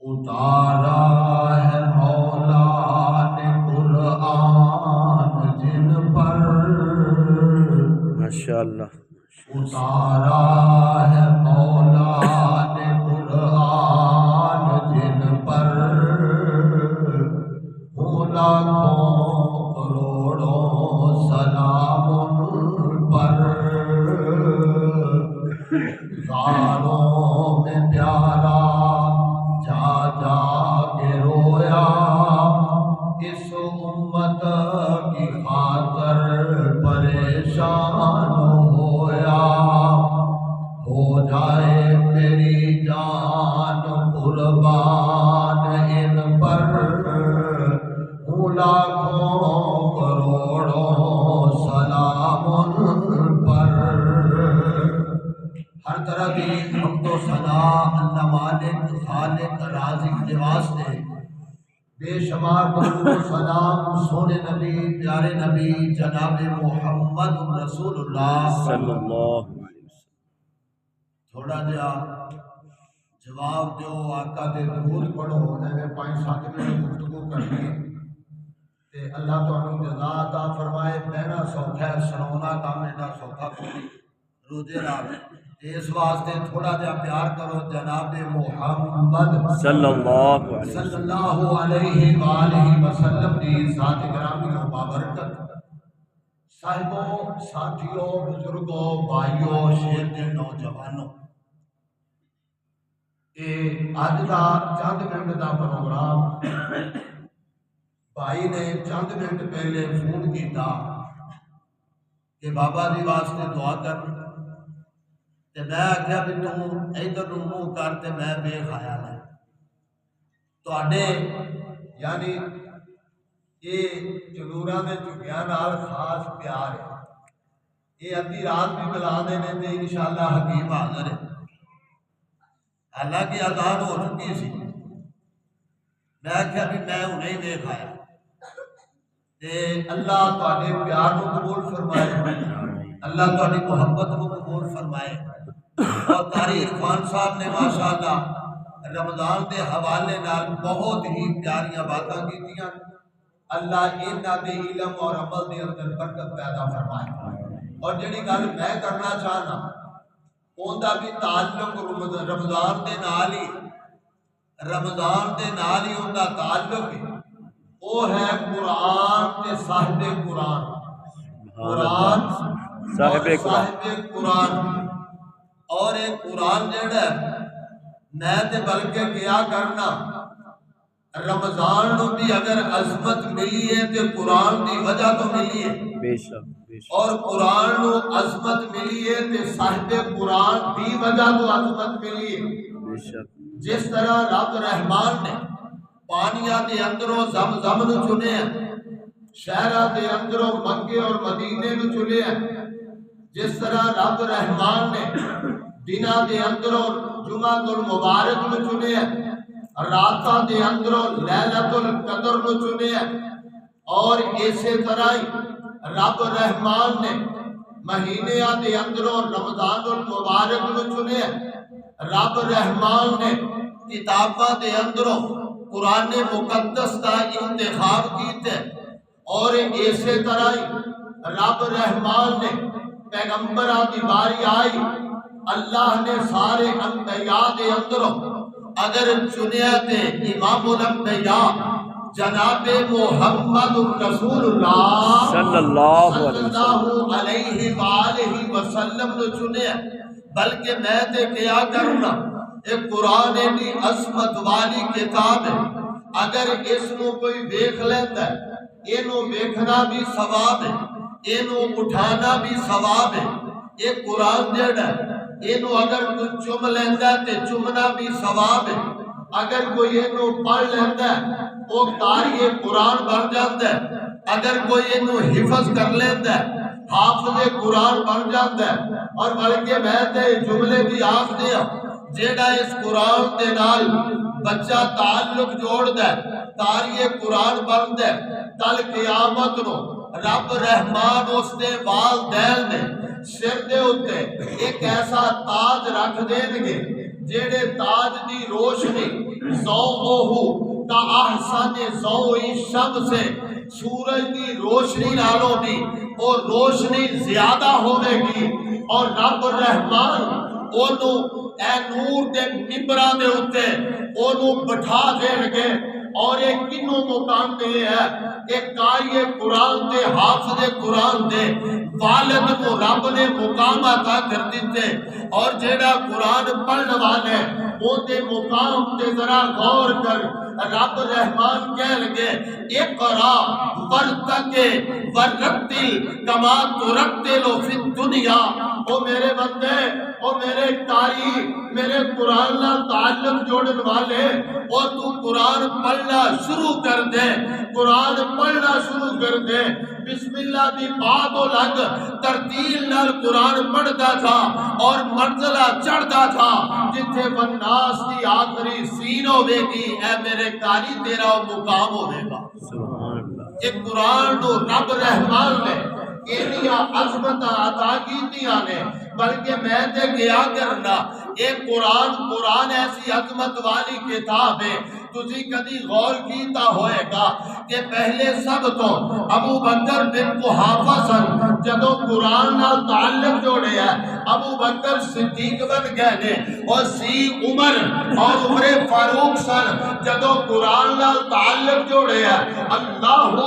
اتارا ہے مولا نے قرآن جن پر، ماشاءاللہ اتارا ہے مولا نے قرآن جن پر، لاکھوں کروڑوں سلام ان پر، غاروں میں پیارا جا جا کے رویا، اس امت کی خاطر پریشان ہویا، ہو جائے میری جان قربان ان پر، لاکھوں کروڑوں سلام ان پر۔ ہر طرح کی حمد و ثنا اللہ مالک خالق رازق کے واسطے، بے شمار درود و سلام سونے نبی پیارے نبی جناب محمد رسول اللہ صلی اللہ علیہ وسلم۔ تھوڑا جہا جواب دیو، آقا دے درود پڑھو، ایویں 5-7 منٹ گفتگو کرنی ہے تے اللہ تعالیٰ جزا عطا فرمائے۔ کہنا سوکھا ہے، سنانا کام ایڈا سوکھا کوئی روزے رات، اس واسطے تھوڑا جہا پیار کرو جناب محمد صلی اللہ علیہ وآلہ وسلم دی ذات گرامی و بابرکت۔ صاحبوں، ساتھیوں، بزرگوں، بھائیوں، شیر دے نوجوانوں، اج دا چند منٹ دا پروگرام بھائی نے چند منٹ پہلے فون کیتا کہ بابا جی واسطے دعا کر، تے میں آخیا بھی تم ادھر منہ کر تے میں بے خیال ہے تواڈے، یعنی یہ چلوراں دے جھگیاں نال خاص پیار ہے۔ یہ ادھی رات بھی بلا دینے تے انشاءاللہ حکیم حاضر ہے، حالانکہ اذان ہو چکی سی، میں آخیا بھی میں ہنے ہی ویکھ آیا تے اللہ تواڈے پیار کو قبول فرمائے، اللہ تواڈی محبت کو قبول فرمائے۔ اور قاری عرفان صاحب نے ماشاءاللہ رمضان دے حوالے نال بہت ہی پیاریاں باتاں کیتیاں، اللہ انہاں دے علم اور عمل دے اندر برکت پیدا فرمائے۔ اور جڑی گل میں کرنا چاہنا اوندا بھی تعلق رمضان دے نال ہی، رمضان دے نال ہی اوندا تعلق ہے، وہ ہے قرآن تے صاحب قرآن، قرآن صاحب قرآن۔ اور ایک قرآن جڑا ہے میں تے بلکہ کیا کرنا، رمضان نو بھی اگر عظمت ملی ہے تے قرآن دی وجہ تو ملی ہے، بے شک، اور قرآن نو عظمت ملی ہے تے صاحب قرآن دی وجہ تو عظمت ملی ہے۔ بے شک، جس طرح رب رحمان نے پانیاں دے اندروں زمزم نو چنے ہیں، شہراں دے اندروں مکے اور مدینے نو چنے ہیں، جس طرح رب رحمان نے دناں دے اندروں جمعۃ المبارک نو چنے ہیں، راتاں دے اندروں لیلۃ القدر نو چنے ہیں، اور اسی طرح ہی رب رحمان نے مہینیاں دے اندروں رمضان المبارک نو چنے ہیں، رب رحمان نے کتاباں دے اندروں قرآن مقدس کا انتخاب کیتے، اور اسی طرح ہی رب رحمان نے پیغمبراں دی باری آئی، اللہ نے سارے انبیاء دے اندروں اگر چنیا تے امام الانبیاء جناب محمد رسول اللہ صلی اللہ علیہ وآلہ وسلم نے چنے، بلکہ میں تے کیا کرنا، ایک قرآن دی عظمت والی کتاب ہے، اگر اس نو کوئی ویکھ لیندا ہے، اینو ویکھنا بھی ثواب ہے، اینو اٹھانا بھی ثواب ہے۔ ایک قرآن جڑا ہے اینو اگر کوئی چم لیندا ہے تے چمنا بھی ثواب ہے، اگر کوئی اینو پڑھ لیندا ہے وہ قاری قرآن بن جاندا ہے، اگر کوئی اینو حفظ کر لیندا ہے حافظ قرآن بن جاندا ہے۔ اور بلکہ میں تے جملے بھی آکھ دیا، جیڑا اس قرآن دے نال بچہ تعلق جوڑدا ہے، قاری قرآن بندا ہے، کل قیامت نو رب رحمان اس دے والدین دے سر دے اتے ایک ایسا تاج رکھ دیں گے جیڑے تاج دی روشنی ضوءہ کا احسن ضوء شمس سے سورج کی روشنی نالوں دی اور روشنی زیادہ ہوے گی اور رب رحمان اونوں اے نور دے ممبراں دے اوتے اونوں بٹھا دین گے اور ایک کنوں مقام دے ہے ایک قاری قرآن دے حافظ قرآن دے والد کو رب نے مقام عطا کر دیتے اور جیڑا قرآن پڑھنے والے وہ دے مقام تے ذرا غور کر رب رحمان کہہ لگے اقرا ورتقے ورتل کما ترتل فی الدنیا او میرے بندے او میرے قاری میرے قرآن نال تعلق جوڑن والے اور تو قرآن پڑھنا شروع کر دے قرآن پڑھنا شروع کر دے بسم اللہ دی بات و لگ ترتیل نال قرآن پڑھتا تھا اور منزلہ چڑھتا تھا جتھے والناس دی آخری سین ہوے گی اے میرے قاری تیرا مقام ہوے گا سبحان اللہ یہ قرآن تو رب رحمان نے انہیا عظمت عطا کیتیاں نے بلکہ میں تے گیا کرنا ایک قرآن ایسی عظمت والی کتاب ہے تسی کدی غور کیتا ہوئے گا کہ پہلے سب تو ابو بکر بن قحافہ سن جدو قرآن نال تعلق جوڑے ہے ابو بکر صدیق بن گئے نے اور سی عمر اور عمر فاروق سن جدو قرآن نال تعلق جوڑے ہے اللہ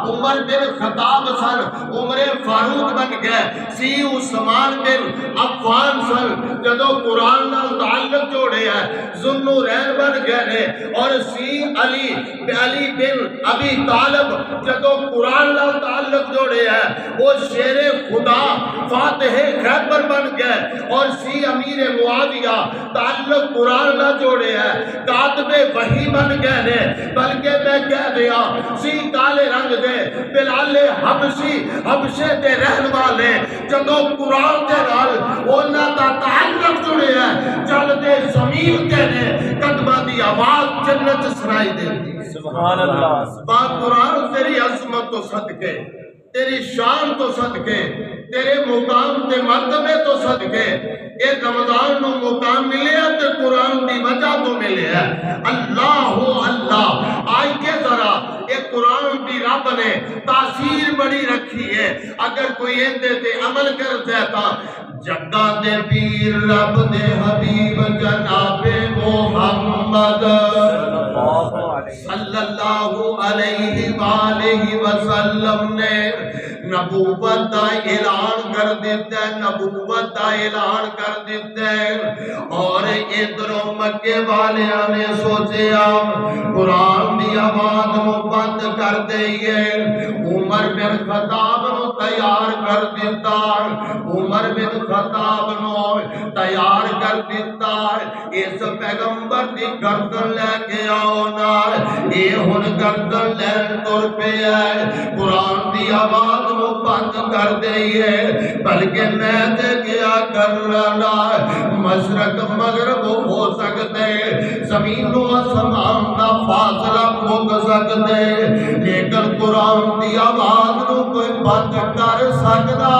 عمر بن خطاب سن عمر فاروق بن گئے سی عثمان بن عفان سن جدو قرآن نال تعلق جوڑے ہے ذوالنورین بن گئے نے اور سی علی بن ابی طالب جدو قرآن نال تعلق جوڑے ہے وہ شیر خدا فاتح خیبر بن گئے اور سی امیر معاویہ تعلق قرآن نال جوڑے ہے کاتب وحی بن گئے نے بلکہ میں کہہ دیا سی کالے رنگ دے بلال حبشے دے رہن والے جدو قرآن دے نال انہاں دا تعلق جڑے ہے چل دے زمین تے نے قدماں دی آواز جنت سنائی دیتی سبحان اللہ با قرآن تیری عظمت تو صدقے تیری شان تو صدقے تیرے مقام تے مرتبے تو صدقے اے رمضان نو مقام ملے ہے تے قرآن دی وجہ تو ملے ہے اللہ آئیے ذرا اے قرآن دی رب نے تاثیر بڑی رکھی ہے اگر کوئی اندے تے عمل کر دیتا جگہ دے پیر رب دے حبیب جناب محمد صلی اللہ علیہ وآلہ وسلم نے نبوت دا اعلان کر دیتا ہے نبوت دا اعلان کر دیتا ہے اور ادھروں مکے والیاں نے سوچیا قرآن دی آواز نو بند کر دئیے عمر بن خطاب نو تیار کر دیتا عمر بن خطاب نو تیار کر دیتا اس پیغمبر دی گردن لے کے آؤ نال اے ہن گردن لین تر پہ ہے قرآن دی آواز نو بند کر دئیے بلکہ میں تے کیا کرنا مشرق مغرب ہو سکتے زمین و آسمان دا فاصلہ مک سکتے لیکن قرآن دی آواز نو کوئی بند کر سکتا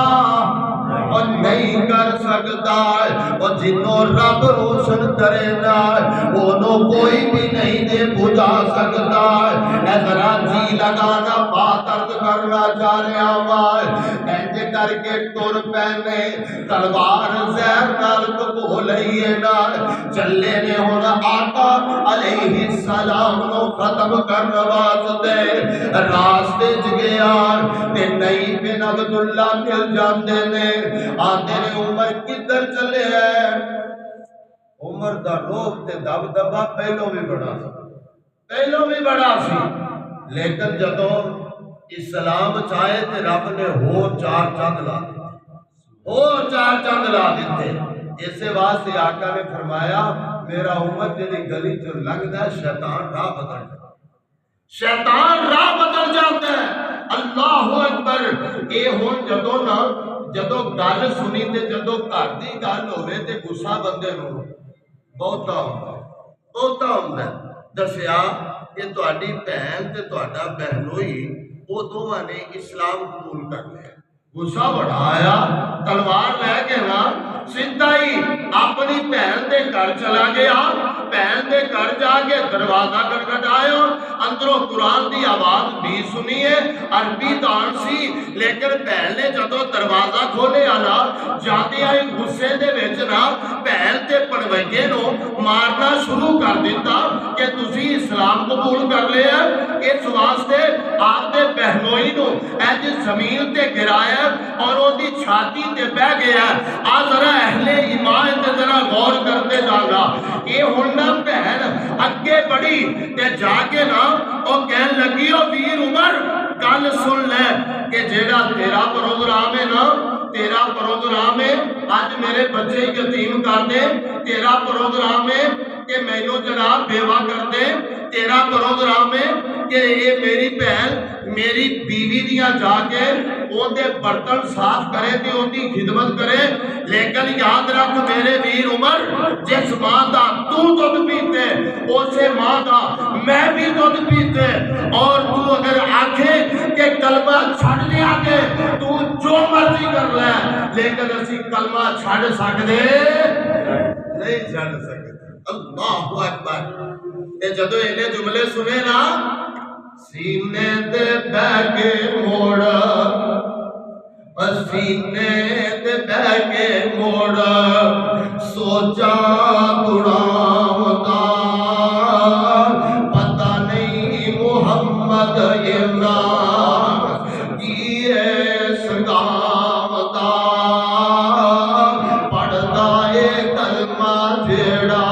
اور نہیں کر سکتا اور جنوں رب روشن کرے نا انہوں کوئی بھی نہیں دے بجھا سکتا اے ذرا جی لگانا بات عرض کرنا چاہ رہے ہمارے ایسے کر کے ٹور پہنے تلوار زہر نال کو لئیے نا چلے نے ہونا آقا علیہ السلام نو ختم کرنا واسطے راستے جگیا تے نہیں بن عبداللہ مل جاندے نے آتے نے عمر کدھر چلے ہیں عمر دا روب تے دب دبا پہلوں بھی بڑا سی لیکن جدو اسلام چاہے تے رب نے ہو چار چند لا دیتے اسے واسطے آقا نے فرمایا میرا عمر جنی گلی جو لگتا ہے شیطان راہ بدل جاتا ہے اللہ اکبر اے ہون جدو گل سنی تے جدو گھر دی گل ہوئے تے غصہ بندے نو بہتا ہوندا دسیا کہ تہاڈی بہن تے تہاڈا بہنوئی وہ دونوں نے اسلام قبول کر لیا غصہ بڑھایا تلوار لے کے نا سیدھا ہی اپنی بہن دے گھر چلا گیا بہن دے گھر جا کے دروازہ کھٹکھٹایا اندروں قرآن دی آواز بھی سنی ہے عربی دان سی لیکن بہن نے جدو دروازہ کھولے آنا جاتے آئی غصے دے وچ نا بہن تے پڑویے نو مارنا شروع کر دیتا کہ تسی اسلام قبول کر لیا اس واسطے آپ دے بہنوئی نو ایج زمین تے گرایا اور وہ دی چھاتی تے بہ گیا آج ذرا اہل ایمان تے ذرا غور کرتے جانا یہ ہونا بہن اگے بڑی تے جا کے نا اور کہن لگی او ویر عمر گل سن لے کہ جیڑا تیرا پروگرام ہے نا تیرا پروگرام ہے آج میرے بچے یتیم کر دے تیرا پروگرام ہے کہ میں نو جناب بیوہ کر دے تیرا پروگرام ہے کہ یہ میری بہن میری بیوی دیا جا کے ان دے برتن صاف کرے تے ان دی خدمت کرے لیکن یاد رکھ میرے ویر عمر جس ماں دا تو دودھ پیتے اسے ماں دا میں بھی دودھ پیتے اور تو اگر آنکھیں کہ کلمہ چھڑ دیا کہ تو جو مرضی کر لے لیکن اسی کلمہ چھڑ سکتے نہیں چھڑ سکتے اللہ اکبر کہ جدو انہیں جملے سنے نا سینے دے بیگے موڑ سینے دے بیگے موڑ سوچا گڑاوتا پتہ نہیں محمد عمران کیے سنگاوتا پڑھتا ہے کلمہ جیڑا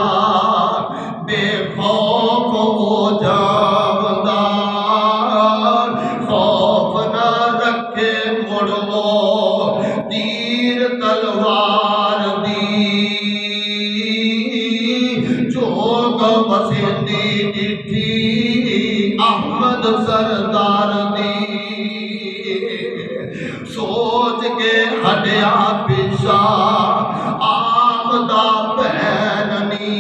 بے خوف ہو جاوتا خوف نہ رکھے مڑو تیر تلوار دی چوک بسندی ڈٹھی احمد سردار دی سوچ کے ہٹیا پیشا آمدہ بہننی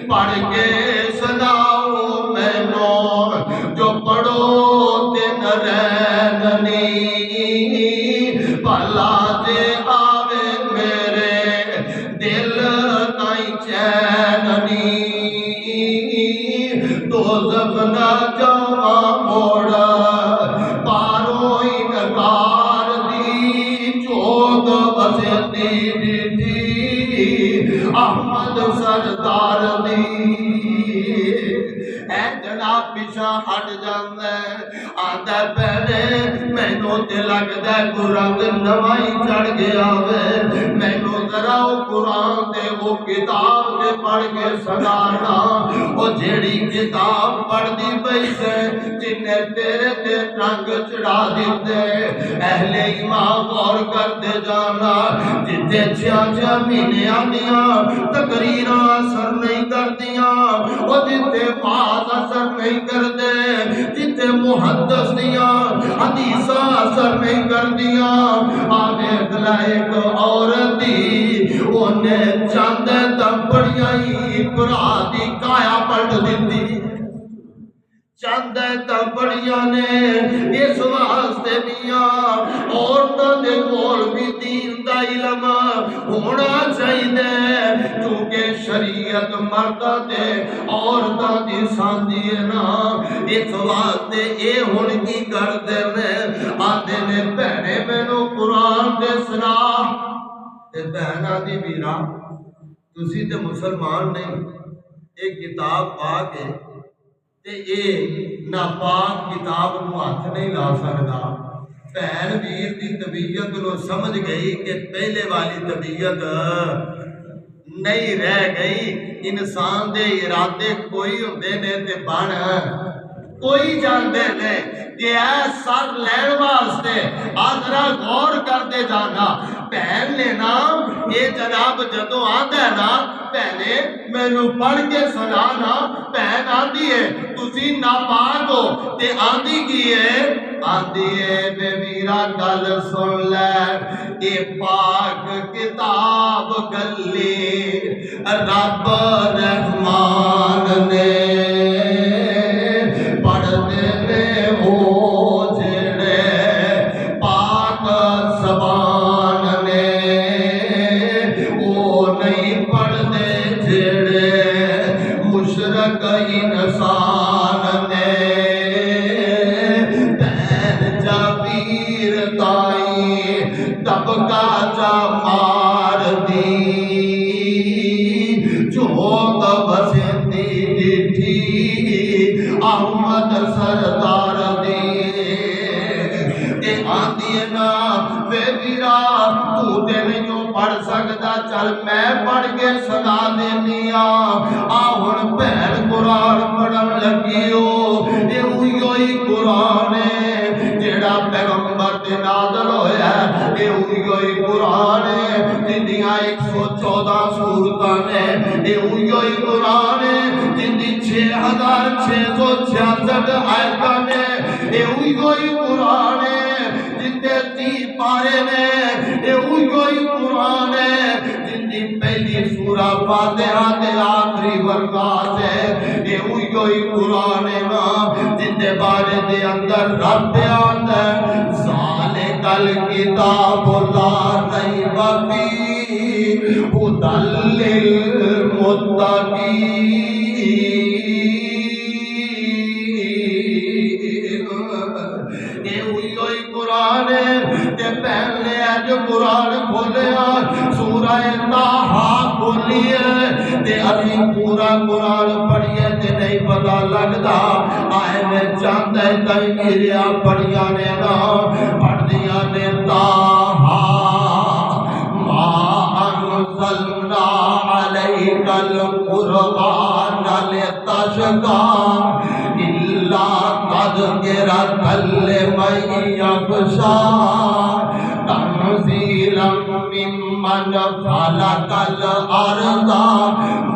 پڑھ کے سناؤ میں نو جو پڑھو دن رہننی بھلا دے آوے میرے دل تائیں چیننی دوزخ نہ جاواں موڑ پاروں انکار دی چوک بسندی ڈٹھی احمد سردار دی اے جناب پیچھا ہٹ جاندے آدھے پہنے مینوں تے لگدا کو رنگ نوائی چڑھ گیا وے مینوں ذرا او قرآن دے وہ کتاب دے پڑھ کے سنانا او جیڑی کتاب پڑھ دی پئی سے جن نے تیرے تے رنگ چڑھا دتے اہل ایمان غور کرتے جانا جتے 6 مہینے آندیاں تقریراں اثر نہیں کردیاں او جتے باز اثر نہیں کردے جتے محدث دیاں حدیثاں اثر نہیں کردیاں آنے گلائک عورت دی انہیں چاندے تمپڑیاں ہی برا دی کایا پلٹ دیتی چاندے تمپڑیاں نے اس واسطے میاں عورتوں دے کول بھی دین دا علم ہونا چاہیے کیونکہ شریعت مردہ دے عورتوں دی ساندھی ہے نا اس واسطے اے ہن کی کر دے نے آدھے نے بہنے مینوں قرآن دے سنا تے بہنا دی ویرا تسی تے مسلمان نہیں ایک کتاب پا کے تے اے ناپاک کتاب نو ہاتھ نہیں لا سکدا بہن ویر دی طبیعت نو سمجھ گئی کہ پہلے والی طبیعت نہیں رہ گئی انسان دے ارادے کوئی ہوندے نے تے بن کوئی جاندے نے کہ اے سر لین واسطے آدھرا غور کرتے جانا بہن نے نا یہ جناب جدو آدھا ہے نا بہنے میں نو پڑھ کے سنانا بہن آدھی ہے تسی ناپاک ہو تے آدھی کی ہے آدھی ہے بے میرا گل سن لے یہ پاک کتاب گلی رب رحمان نے پڑھنے میں ہو دبکا جا مار دی جوگ بسندی ڈٹھی احمد سردار دی اے آندی نا بے ویرا تو دن جو پڑھ سکتا چل میں پڑھ کے سنا دینی آہن پہن قرآن پڑھن لگی ہو اے ہوئی قرآن ہے جیڑا پیغمبر دے نازل ہویا ہے اے ہوئی قرآن ہے جندیاں 114 سورتاں نے اے ہوئی قرآن ہے جندی 6666 آیتاں نے اے ہوئی قرآن ہے جندے 30 پارے نے اے ہوئی قرآن ہے جندی پہلی سورہ فاتحہ دے آخری ورقات ہے اے ہوئی قرآن ہے نا جندے بارے دے اندر رب بیان ہے ذالک الکتاب لا ریب فیہ ھدی للمتقین اے ہوئی قرآن ہے تے پہلے جو قرآن کھولیا سورہ طٰہٰ کھولی ہے تے ابھی پورا قرآن پڑھیے تے نہیں پتا لگتا آئے میں چاہتا ہے کہیں گریا پڑھیا نے نا پڑھ دیا نے طٰہٰ ما انزلنا علیک القرآن لتشقی الا تذکرۃ لمن یخشی تنزیلا ممن خلق الارض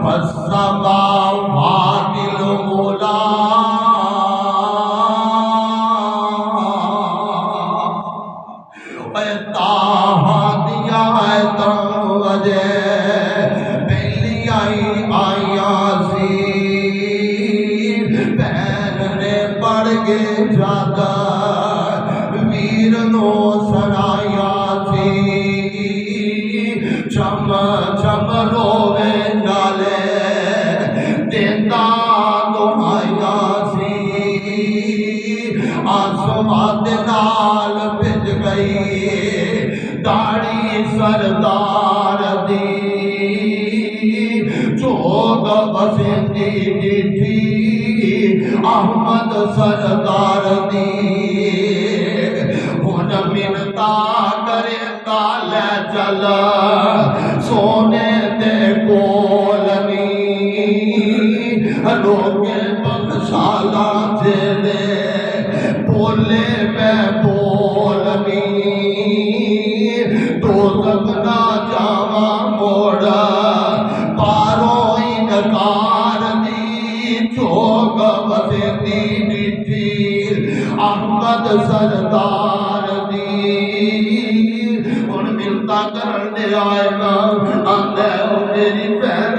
والسماوات العلی طٰہٰ دیا ہے توجہ پہلی آئیاں سی بہن نے پڑھ کے جاتا ویر نو سنایا سی چم چم روے نالے دیتا دعایا سی آسمان دے نال بھج گئی داڑھی سردار دی چوگ بسندی ڈٹھی احمد سردار دی ہن منتا کرے لے چل سونے دے کول نی لوگے بخشالا جیڑے بولے میں بولنی تو تک نہ جاوا موڑ پارو انکار دی چوک بسندی ڈٹھی احمد سردار دی ہن ملتا کرن دے آئے گا آندے میری بہن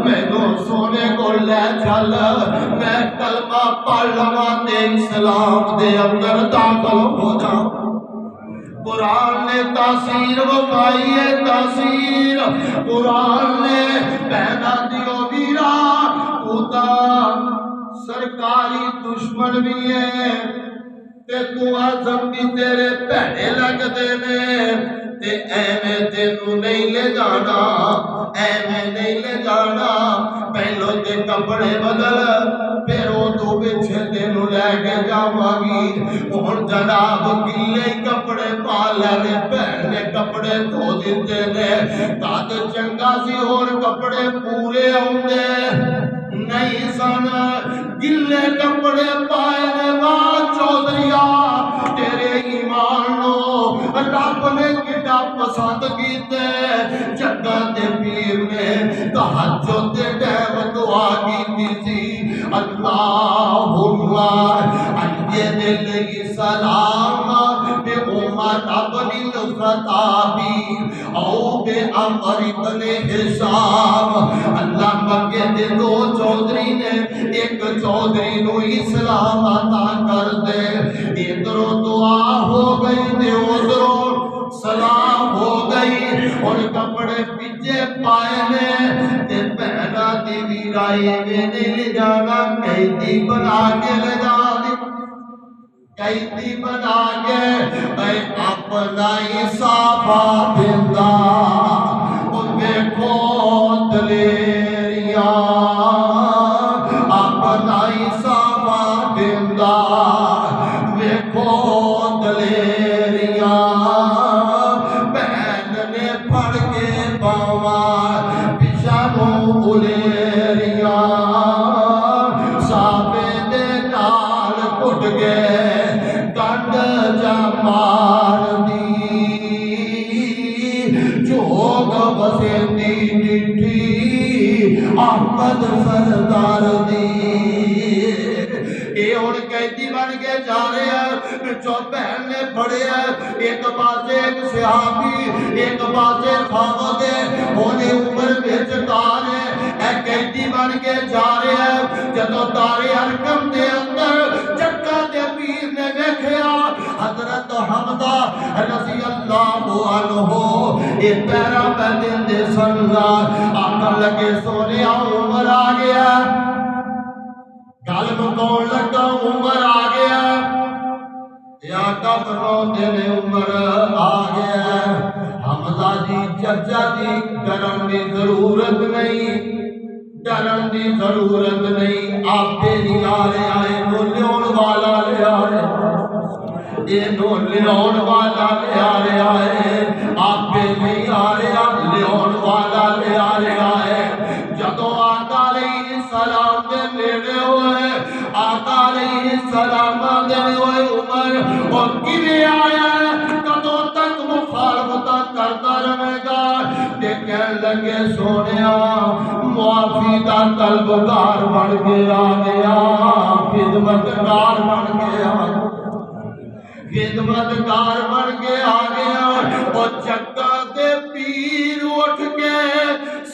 مینوں سونے کو لے چل میں کلمہ پڑھ لواں تے اسلام دے اندر داخل ہو جاؤں قرآن نے تاثیر وکھائی ہے تاثیر قرآن نے بہنا دیو ویرا خدا سرکاری دشمن بھی ہے تے تو اعظم بھی تیرے بھڑے لگدے نے تے ایویں تینوں نہیں لے جانا ایویں نہیں لے جانا پہلو تے کپڑے بدل پھر وہ تو پچھے تینوں لے کے جاواں گی ہن جناب گلے کپڑے پا لے بہن نے کپڑے دھو دتے نے کد چنگا سی ہور کپڑے پورے آوندے نہیں سن گلے کپڑے پائے نے واہ چودھریا تیرے ایمان نو رب نے کڈا پسند کیتے جگہ دے پیر نے تہجد دے ٹائم دعا کیتی سی اللہم ایّد الاسلام بعمر بن الخطاب او بعمر بن ہشام اللہ مکے دے دو چودھری نے ایک چودھری نو اسلام عطا کر دے ادھروں دعا ہو گئی تے ادھروں سلام ہو گئی اور کپڑے پیچھے پائے نے تے پہنا دی ویرائی میں نے لے جانا قیدی بنا کے لے جا دی قیدی بنا کے اے اپنا ہی صافا دیندہ او دیکھو دلیریاں اپنا ہی صافا دیندہ دیکھو دلیریاں بہن نے پھڑ کے باواں پچھانوں الیریاں سابے دے نال کٹ گئے کنڈ جا مار دی جوگ بسیندی ڈٹھی احمد سردار دی اے ہن قیدی بن کے جا رہے ہیں پچھوں بہن نے پڑے ہیں ایک پاسے ایک صحابی ایک پاسے خاوند ہونے عمر وچ کار ہے اے قیدی بن کے جا رہے ہیں جدوں دار ارقم دے اندر جگہ دے پیر نے ویکھیا حضرت حمزہ رضی اللہ عنہ اے پیرا پہ دے سن آکھن لگے سونیا عمر آ گیا گل مکون لگا عمر آ گیا یا کفروں دن عمر آ گیا حمزہ جی چچا جی ڈرن دی ضرورت نہیں ڈرن دی ضرورت نہیں آپ پہ نہیں آ رہے آئے نو لیون والا لے آ رہے اے نو لیون والا لے آ رہے آئے آپ پہ نہیں آ رہے لیون والا لے آ رہے آئے جدو آقا علیہ السلام دے نیڑے ہوئے آقا علیہ السلام دے ہوئے عمر اور کیویں آیا کدوں تک مخالفت کرتا رہے گا تے کہن لگے سونیا معافی دا طلبگار بن کے آ گیا خدمتگار بن کے آ گیا خدمتگار بن کے آ گیا اور جگہ دے پیر اٹھ کے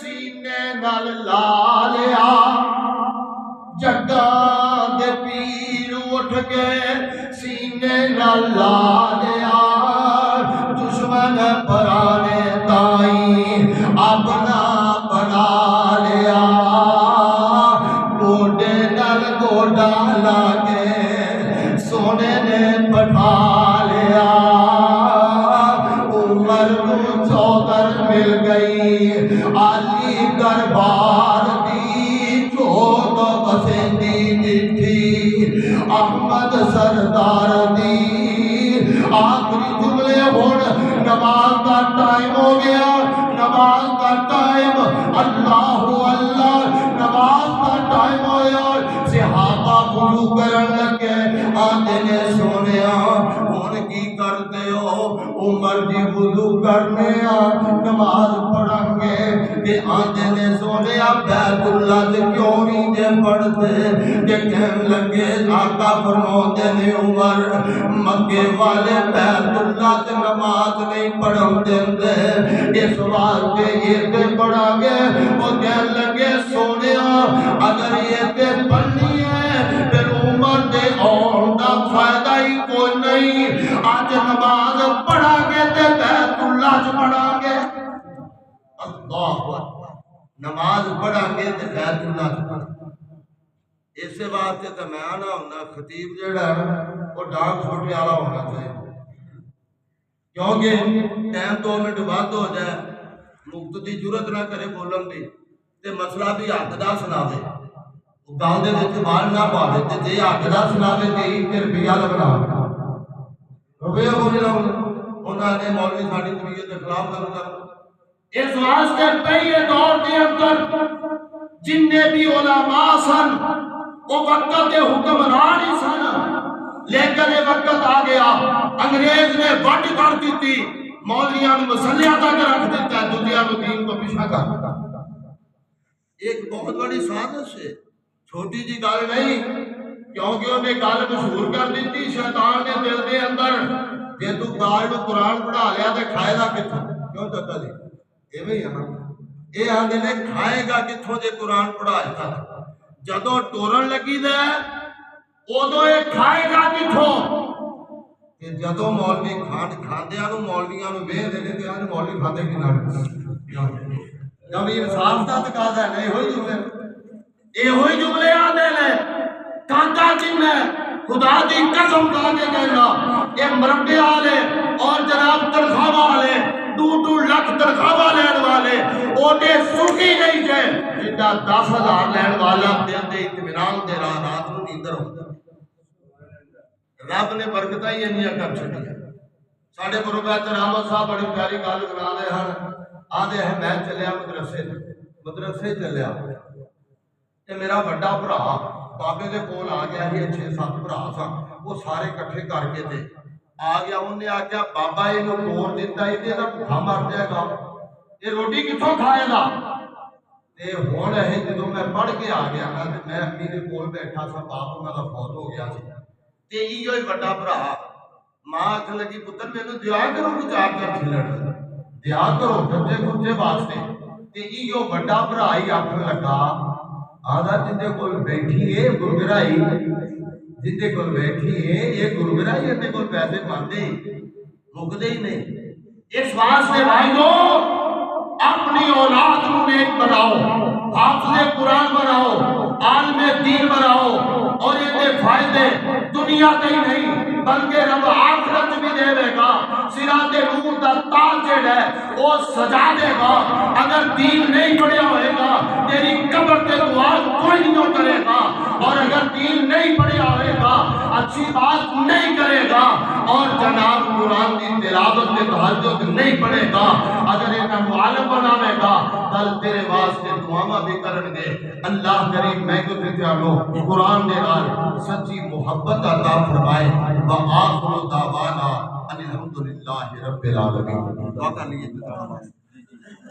سینے نال لا لیا جگہ دے پیر اٹھ کے سینے نال لا لیا دشمن پرانے تائیں اپنا بنا لیا گوڈے نال گوڈا لا کے سونے نے بٹھا لیا عمر کو چودر مل گئی علی دربار دی جوگ بسیندی ڈٹھی احمد سردار دی آخری جملے ہون نماز کا ٹائم ہو گیا نماز کا ٹائم اللہ اللہ نماز کا ٹائم ہویا صحابہ وضو کرن لگے آندے نے سونیا ہن کی کرتے ہو عمر جی وضو کرنے نماز پڑھیں گے کہ آندے نے سونیا بیت اللہ سے کیوں نہیں جے پڑھتے کہ کہن لگے آقا فرماتے نے عمر مکے والے بیت اللہ سے نماز نہیں پڑھن دیندے اس واسطے یہ تے پڑھا گے وہ کہن لگے سونیا اگر یہ تے پڑھنی ہے پھر عمر دے اور دا فائدہ ہی کوئی نہیں آج نماز پڑھا گے تے بیت اللہ سے پڑھا گے اللہ اکبر نماز پڑھا گے تے بیت اللہ سے پڑھا اس واسطے تو میں آنا ہونا خطیب جڑا ہے وہ ڈاک چھوٹے والا ہونا چاہیے کیونکہ ٹائم 2 منٹ بعد ہو جائے مقتدی جرت نہ کرے بولن دی تے مسئلہ بھی حق دا سناوے گل دے وچ بال نہ پاوے تے جے حق دا سناوے تے تے روپیہ لگنا روپیہ بولے نہ انہاں نے مولوی ساڈی طبیعت دے خلاف کرو کر اس واسطے پہلے دور دے اندر جننے بھی علماء سن وہ وقت دے حکمران ہی سن لیکن یہ وقت آ گیا انگریز نے وڈ کر دیتی مولویاں نوں مسلیاں تک رکھ دیتا ہے دنیا کو دین کو پیچھے کر دیتا ایک بہت بڑی سازش ہے چھوٹی جی گل نہیں کیونکہ انہیں گل مشہور کر دیتی شیطان نے دل دے اندر جے تو گال نوں قرآن پڑھا لیا تے کھائے گا کتھوں کیوں چچا جی ایویں ہی ہے نا یہ آندے نے کھائے گا کتھوں جے قرآن پڑھائے گا جدوں ٹورن لگی دے ادو یہ کھائے گا کتھوں کہ جدوں مولوی کھاندیاں نوں مولویاں نوں ویکھ دے تے آن مولوی کھاندے کی نہ جب انصاف دا تقاضا ہے نہیں ہوئی جملے آندے نے کانٹا کن ہے خدا دی قسم کھا کے کہنا یہ مربے والے اور جناب تنخواہ والے 2 لاکھ تنخواہ لین والے اوڈے سکھی نہیں جے جنہ 10,000 لین والا دل دے اطمینان دے رات نو نیندر ہوندا رب نے برکتاں ہی انیاں کر چھڈیاں ساڈے پروفیسر احمد صاحب بڑی پیاری گل کرا دے ہن آدھے ہے میں چلیا مدرسے چلیا تے میرا بڑا بھرا بابے دے کول آ گیا ہی 6-7 بھرا سن وہ سارے کٹھے کر کے تے آ گیا انہیں آکھیا بابا یہ توڑ دیتا ہی تے دا بھوکا مر جائے گا یہ روٹی کتھوں کھائے گا تے ہن ہے جدوں میں پڑھ کے آ گیا نا تے میں امی دے کول بیٹھا سا باپ انہاں دا فوت ہو گیا سی تے ایہی بڑا بھرا ماں آکھن لگی پتر مینوں دیا کرو کچھ 4 کھلڑ دیا کرو گھٹے گھٹے واسطے تے ایہو بڑا بھرا ہی آکھن لگا آدھا جندے کول بیٹھی ہے گرگرائی جندے کول بیٹھی ہے یہ گرگرائی اندے کول پیسے مانتے مکدے ہی نہیں اس واسطے بھائیو اپنی اولاد کو نیک بناؤ حافظ قرآن بناؤ عالم دین بناؤ اور یہ فائدے دنیا کے ہی نہیں بلکہ رب آخرت بھی دے دے گا صراط نور دا تاج ہے وہ سجا دے گا اگر دین نہیں پڑھیا ہوئے گا تیری قبر تے دعا کوئی نہیں کرے گا اور اگر دین نہیں پڑھیا ہوئے گا اچھی بات نہیں کرے گا اور جناب قرآن کی تلاوت میں تہجد نہیں پڑھے گا اگر انہاں معلم بناوے گا کل تیرے واسطے دعاواں بھی کرن گے اللہ کریم میں کو تے چالو قرآن دے نال سچی محبت عطا فرمائے وآخر دعوانا ان الحمدللہ رب العالمین دعا کر لیجیے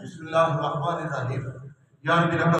بسم اللہ الرحمن الرحیم یا رب